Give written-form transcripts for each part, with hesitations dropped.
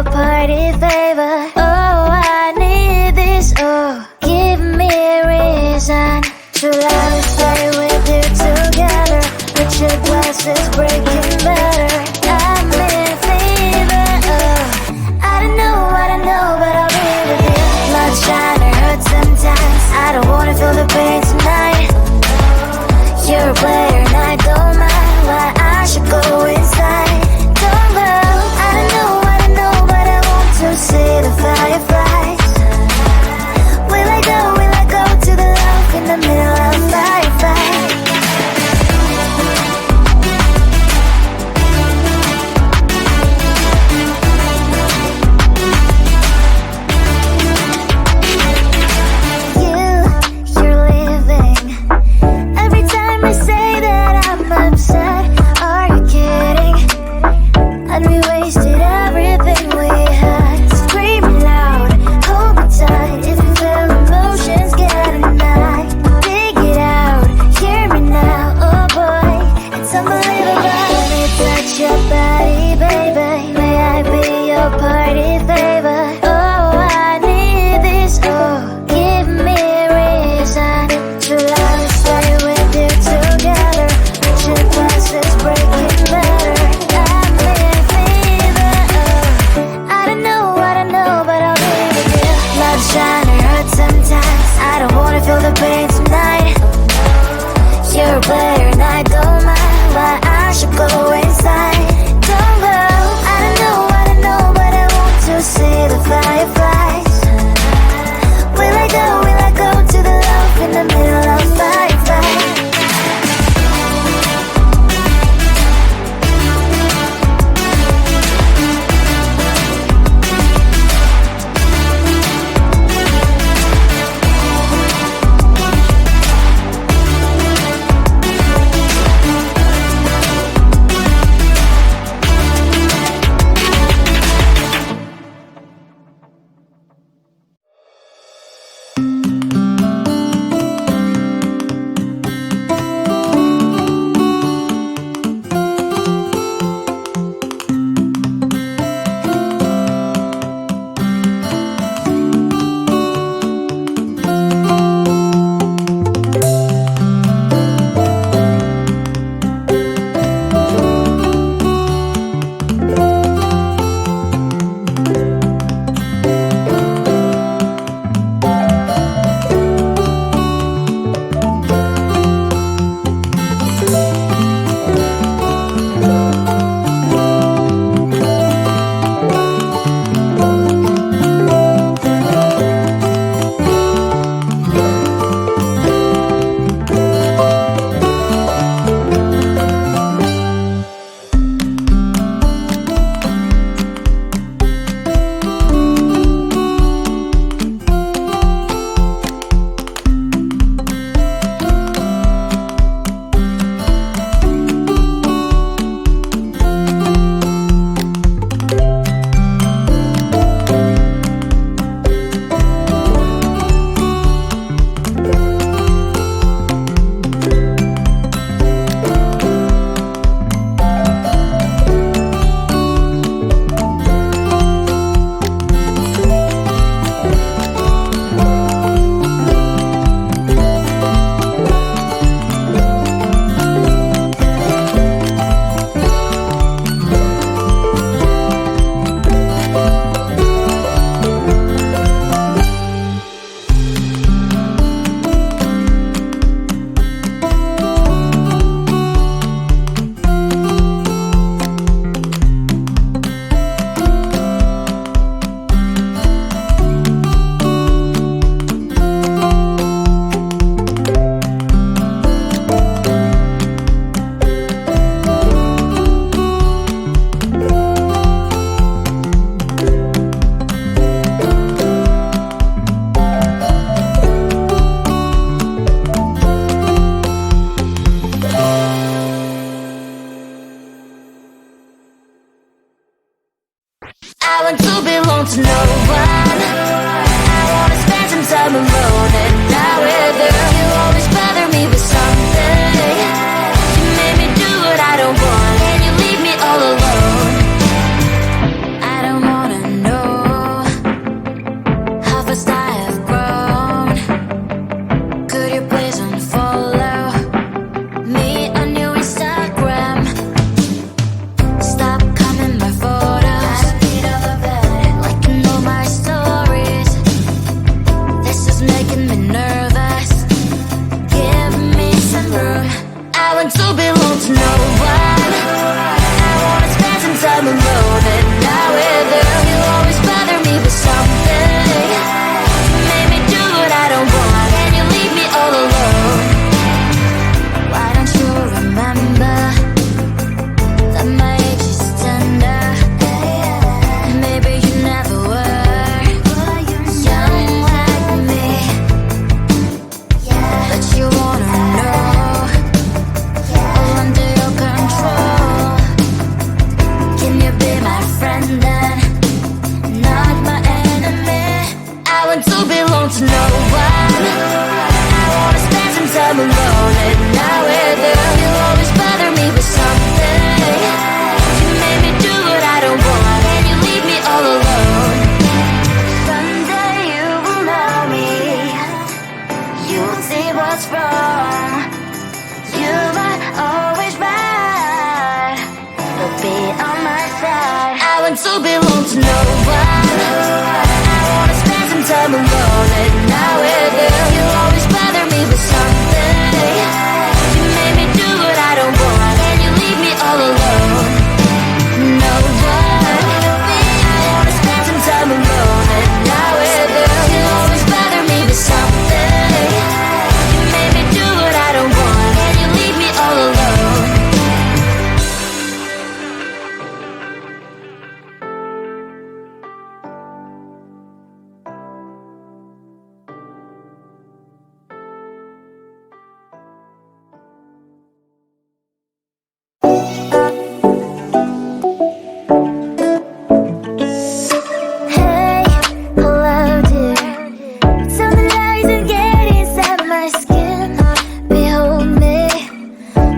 your party favor. Oh, I need this. Oh, give me a reason to love and stay with you together. But your glass is breaking better. I'm in fever. Oh, I don't know, but I'll be with you. Blood shine or hurt sometimes. I don't wanna feel the pain tonight. You're a player and I don't mind why I should go inside. Don't go. I don't know, but I want to see the fireflies. Will I go to the love in the middle of a firefight? You're leaving. Every time I say that I'm upset, are you kidding? And we wasted everything we had. Screaming loud, hold me tight. If you feel emotions getting high, dig it out, hear me now. Oh boy, it's unbelievable. Let me touch your body, baby. May I be your party favor? Oh, I need this. Oh, give me a reason to love and stay with you together. But your glass is breaking better. I'm in fever. Oh, I don't know, but I'll be with you. Love shine or hurt sometimes. I don't wanna feel the pain tonight. You're a player and I don't mind why I should go inside. Don't go. I don't know, but I want to see the fireflies. Will I go to the love in the middle of firefight? I want to belong to no one. I wanna spend some time alone and not with you. You always bother me with something. You made me do what I don't want, and you leave me all alone. I don't wanna no one. I wanna spend some time alone, and now with you, you always bother me with something. You made me do what I don't want, and you leave me all alone. No one. I wanna spend some time alone, and now with you, you always bother me with something. You made me do what I don't want, and you leave me all alone. Hey, hello dear. Tell me lies and get inside my skin. Behold me,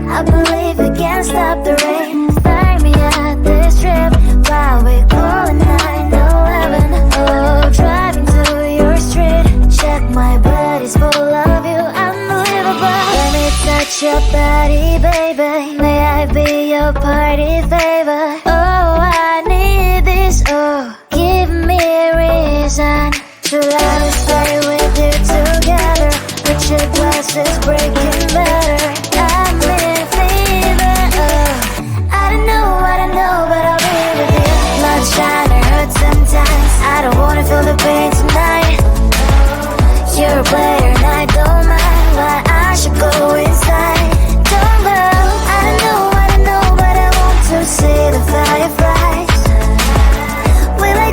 I believe we can't stop the rain. Find me at this trip while we're calling 911. Oh, driving to your street. Check my body's full of you, unbelievable. Let me touch your body, baby. May I be your party favor? Oh, I need this. Oh, give me a reason to let us stay with you together. Put your glasses breaking better. I'm in fever. Oh, I don't know, but I'll be with you. Blood shine, it hurts sometimes. I don't wanna feel the pain tonight. You're a player and I don't mind, but I should go inside. Don't go. I don't know, but I want to see the fireflies. Will I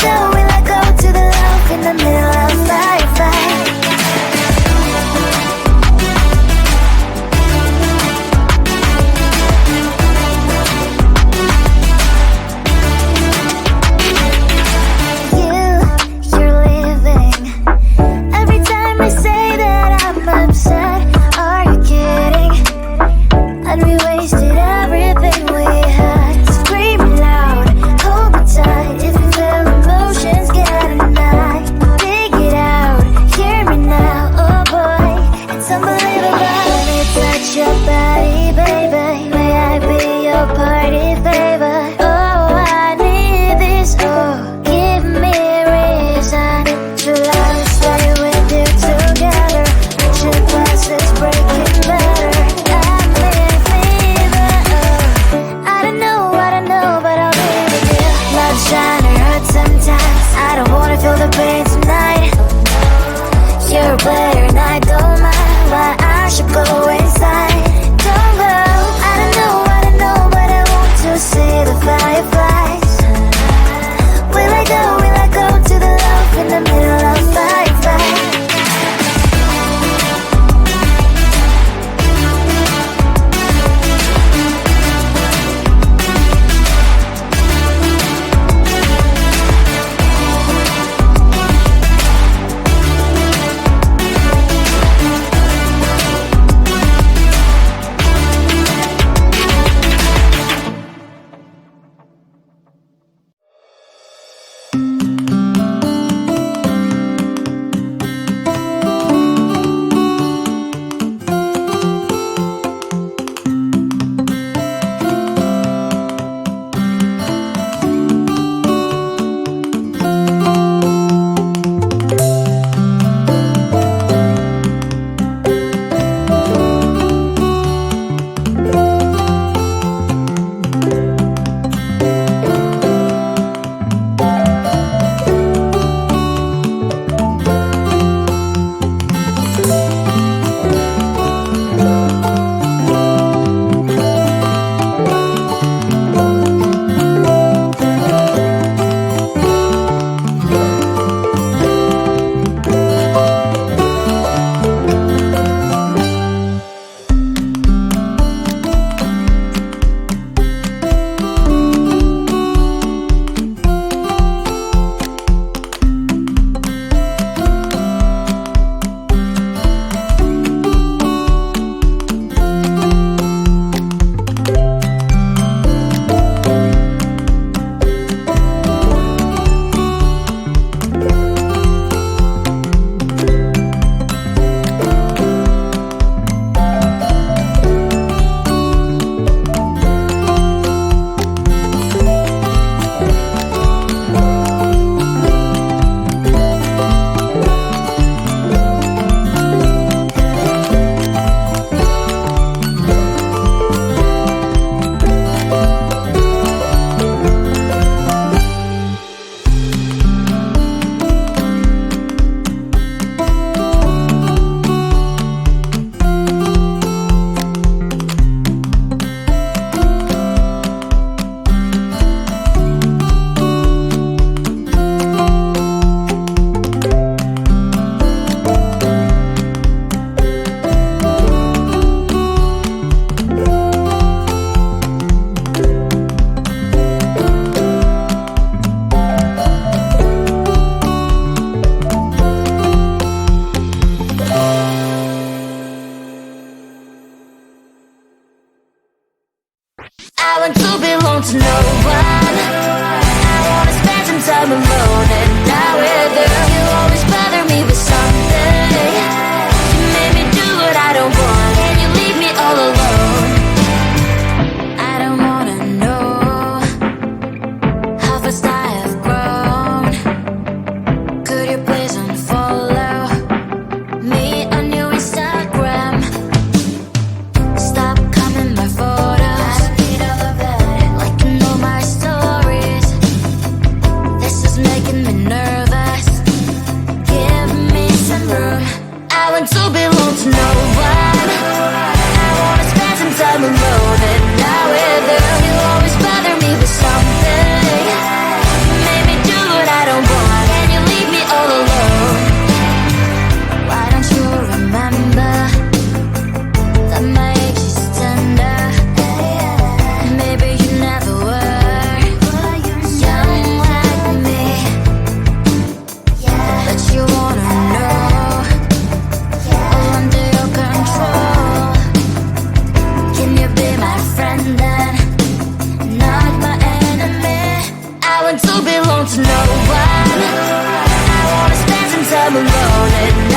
go to the love in the middle of firefight? You're leaving. Every time I say that I'm upset, are you kidding? And we wasted everything we had. Screaming loud, hold me tight. If you feel emotions getting high, dig it out, hear me now. Oh boy, it's unbelievable. Let me touch your body, baby. May I be your party favor? Oh, I need this. Oh, give me a reason to let us stay with you together. Put your glasses breaking better. I'm in fever. Oh, I don't know, but I'll be with you. Love shine, it hurts sometimes. I don't wanna feel the pain tonight. You're a player and I don't mind, but I should go inside. Don't go. I don't know, but I want to see the fireflies. Will I go to the love in the middle of firefight? to belong to no one. I wanna spend some time alone at